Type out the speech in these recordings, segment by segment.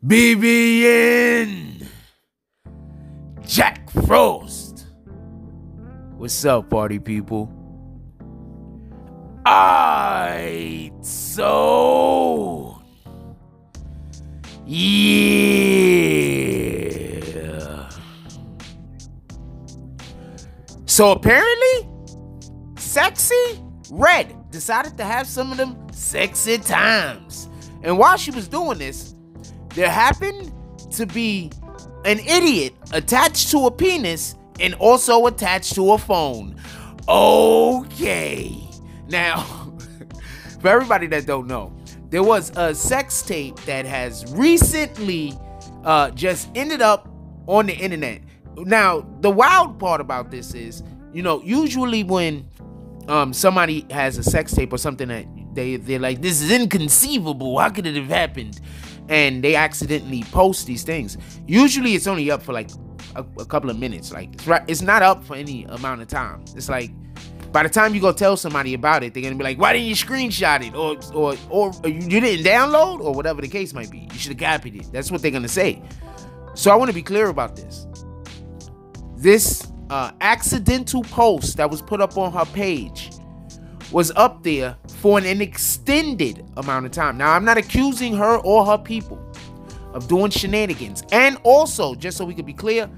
BBN Jack Frost. What's up, party people? Alright, so yeah. So apparently, Sexyy Redd decided to have some of them sexy times. And while she was doing this, there happened to be an idiot attached to a penis and also attached to a phone. Okay. Now, for everybody that don't know, there was a sex tape that has recently just ended up on the internet. Now, the wild part about this is, usually when somebody has a sex tape or something that they're like, this is inconceivable, how could it have happened? And they accidentally post these things. Usually it's only up for like a couple of minutes. Like it's not up for any amount of time. It's like by the time you go tell somebody about it, they're gonna be like, why didn't you screenshot it? Or you didn't download, or whatever the case might be. You should have copied it. That's what they're gonna say. So I want to be clear about this. This accidental post that was put up on her page was up there for an extended amount of time. Now, I'm not accusing her or her people of doing shenanigans. And also, just so we can be clear,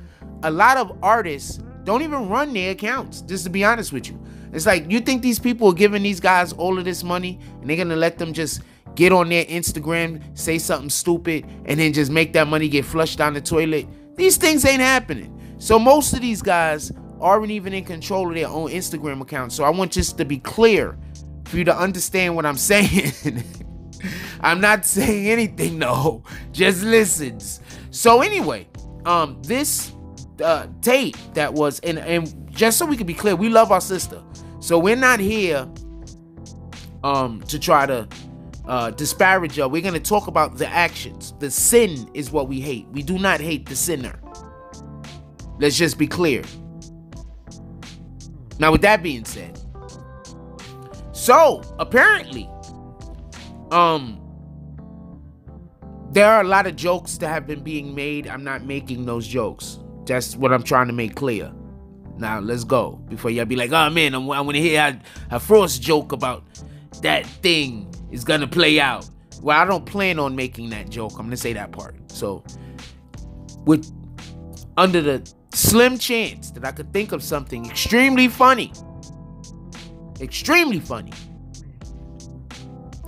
a lot of artists don't even run their accounts, just to be honest with you. It's like, you think these people are giving these guys all of this money and they're gonna let them just get on their Instagram, say something stupid, and then just make that money get flushed down the toilet? These things ain't happening. So most of these guys aren't even in control of their own Instagram accounts. So I want just to be clear for you to understand what I'm saying. I'm not saying anything, no, just listens. So anyway, this tape that was, and just so we can be clear, we love our sister. So we're not here to try to disparage her. We're going to talk about the actions. The sin is what we hate. We do not hate the sinner. Let's just be clear. Now, with that being said, so apparently, there are a lot of jokes that have been being made. I'm not making those jokes. That's what I'm trying to make clear. Now, let's go before y'all be like, oh man, I want to hear a Frost joke about that thing is gonna play out. Well, I don't plan on making that joke. I'm gonna say that part. So, under the slim chance that I could think of something extremely funny,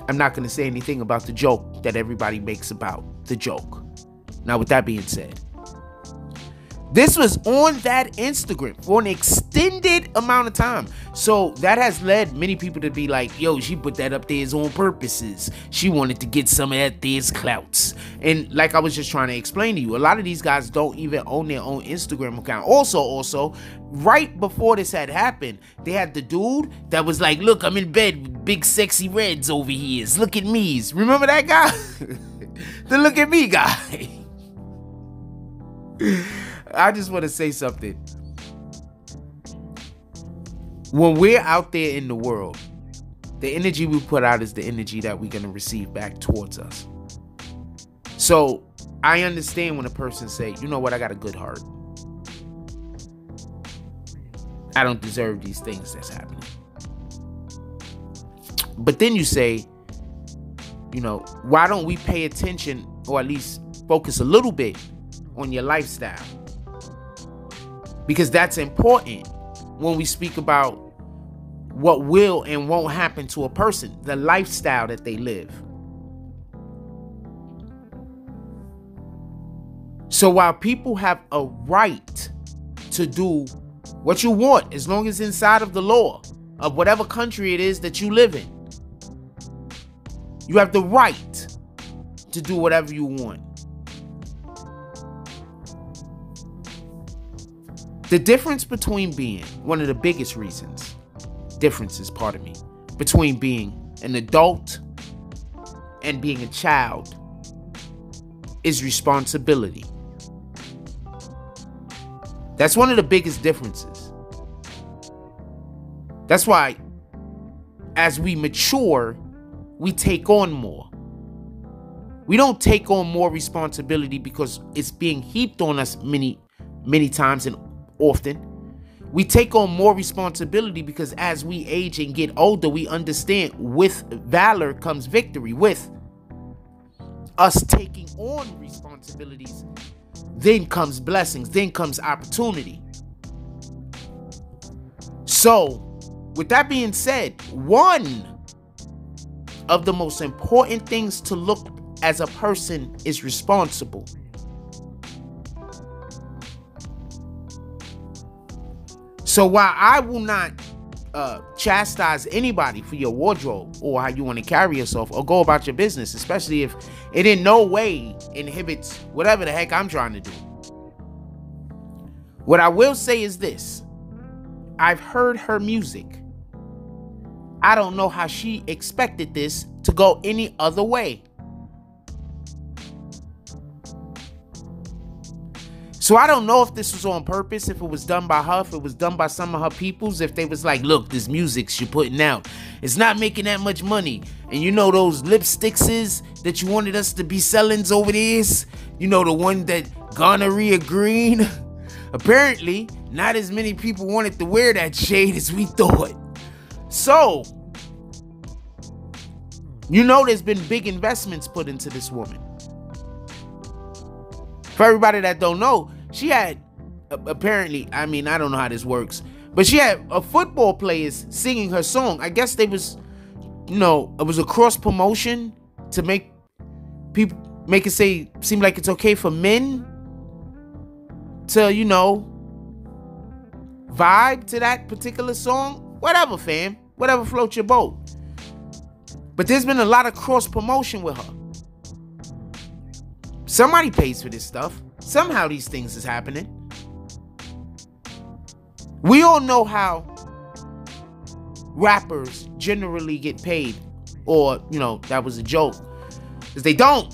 I'm not going to say anything about the joke that everybody makes about the joke. Now, with that being said, this was on that Instagram for an extended amount of time. So that has led many people to be like, yo, she put that up there on purposes. She wanted to get some of that there's clouts. And like I was just trying to explain to you, a lot of these guys don't even own their own Instagram account. Also, right before this had happened, they had the dude that was like, look, I'm in bed with big Sexyy Redds over here. Look at me. Remember that guy? The look at me guy. I just want to say something. When we're out there in the world, the energy we put out is the energy that we're going to receive back towards us. So I understand when a person say, you know what, I got a good heart. I don't deserve these things that's happening. But then you say, why don't we pay attention, or at least focus a little bit on your lifestyle? Because that's important when we speak about what will and won't happen to a person, the lifestyle that they live. So while people have a right to do what you want, as long as inside of the law of whatever country it is that you live in, you have the right to do whatever you want. The difference between being, one of the biggest differences, between being an adult and being a child is responsibility. That's one of the biggest differences. That's why as we mature, we take on more. We don't take on more responsibility because it's being heaped on us many times and often. We take on more responsibility because as we age and get older, we understand with valor comes victory. With us taking on responsibilities, then comes blessings, then comes opportunity. So, with that being said, one of the most important things to look as a person is responsible. So while I will not chastise anybody for your wardrobe or how you want to carry yourself or go about your business, especially if it in no way inhibits whatever the heck I'm trying to do, what I will say is this. I've heard her music. I don't know how she expected this to go any other way. So I don't know if this was on purpose, if it was done by her, if it was done by some of her peoples, if they was like, look, this music you're putting out, it's not making that much money. And you know those lipsticks that you wanted us to be sellings over there? You know the one that gonorrhea green? Apparently, not as many people wanted to wear that shade as we thought. So, you know there's been big investments put into this woman. For everybody that don't know, she had, apparently, I mean, I don't know how this works, but she had a football players singing her song. I guess they was, you know, it was a cross promotion to make people, make it seem like it's okay for men to, you know, vibe to that particular song. Whatever, fam. Whatever floats your boat. But there's been a lot of cross promotion with her. Somebody pays for this stuff. Somehow these things is happening. We all know how rappers generally get paid. Or, you know, that was a joke. Because they don't.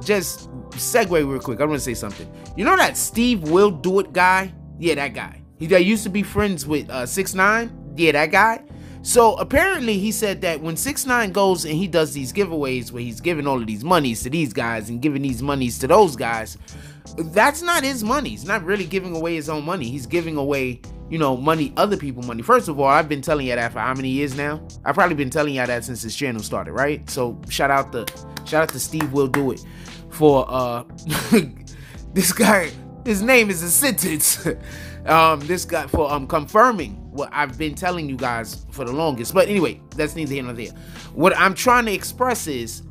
Just segue real quick. I'm gonna say something. You know that Steve Will Do It guy? Yeah, that guy. He used to be friends with 6ix9ine. Yeah, that guy. So apparently he said that when 6ix9ine goes and he does these giveaways where he's giving all of these monies to these guys and giving these monies to those guys, that's not his money. He's not really giving away his own money. He's giving away, you know, money, other people money. First of all, I've been telling you that for how many years now? I've probably been telling you that since this channel started, right? So shout out to Steve Will Do It for this guy. His name is a sentence. This guy for confirming what I've been telling you guys for the longest. But anyway, that's neither here nor there. What I'm trying to express is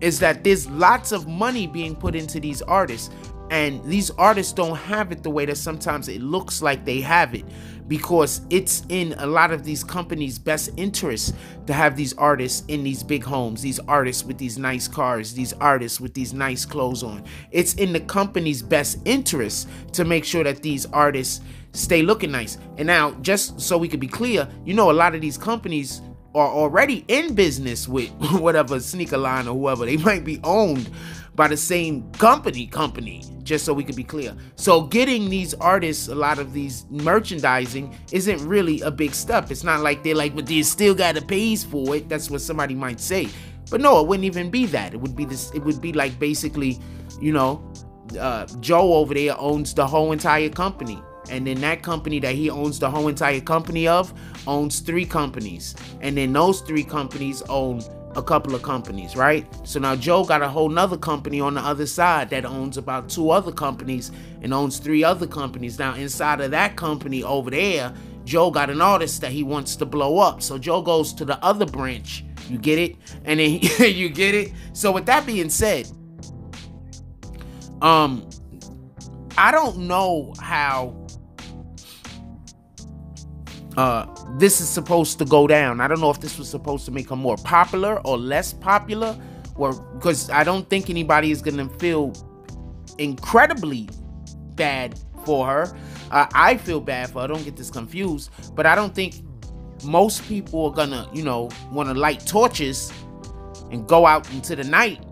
that there's lots of money being put into these artists, and these artists don't have it the way that sometimes it looks like they have it, because it's in a lot of these companies' best interests to have these artists in these big homes, these artists with these nice cars, these artists with these nice clothes on. It's in the company's best interest to make sure that these artists stay looking nice. And now, just so we could be clear, you know, a lot of these companies are already in business with whatever sneaker line or whoever. They might be owned by the same company, just so we could be clear. So getting these artists a lot of these merchandising isn't really a big step. It's not like they're like, but they still gotta pay for it. That's what somebody might say. But no, it wouldn't even be that. It would be this. It would be like basically, you know, Joe over there owns the whole entire company. And then that company that he owns the whole entire company of owns 3 companies. And then those 3 companies own a couple of companies, right? So now Joe got a whole nother company on the other side that owns about 2 other companies and owns 3 other companies. Now inside of that company over there, Joe got an artist that he wants to blow up. So Joe goes to the other branch. You get it? And then you get it? So with that being said, I don't know how this is supposed to go down. I don't know if this was supposed to make her more popular or less popular, or because I don't think anybody is gonna feel incredibly bad for her. I feel bad for her, don't get this confused, but I don't think most people are gonna, you know, want to light torches and go out into the night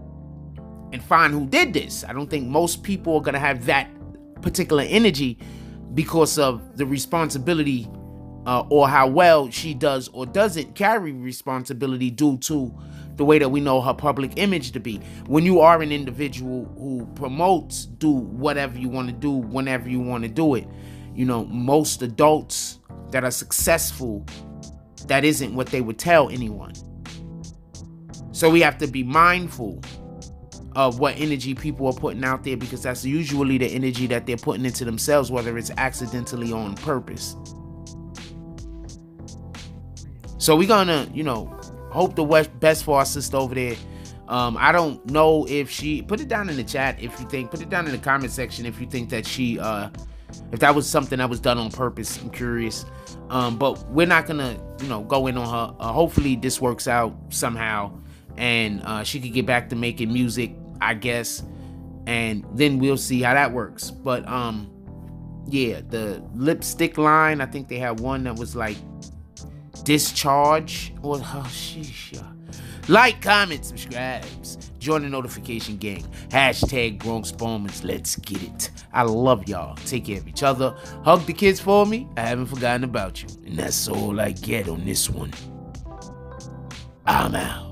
and find who did this. I don't think most people are gonna have that particular energy because of the responsibility or how well she does or doesn't carry responsibility due to the way that we know her public image to be. When you are an individual who promotes do whatever you want to do whenever you want to do it, you know, most adults that are successful, that isn't what they would tell anyone. So we have to be mindful of what energy people are putting out there, because that's usually the energy that they're putting into themselves, whether it's accidentally or on purpose. So we're gonna, you know, hope the best for our sister over there. I don't know if she, put it down in the chat if you think, put it down in the comment section if you think that she, if that was something that was done on purpose. I'm curious. But we're not gonna, you know, go in on her. Hopefully this works out somehow, and she could get back to making music, I guess, and then we'll see how that works. But yeah, the lipstick line, I think they had one that was like discharge, or sheesh. Like, comment, subscribes, join the notification gang. Hashtag Bronx Moments. Let's get it. I love y'all. Take care of each other. Hug the kids for me. I haven't forgotten about you. And that's all I get on this one. I'm out.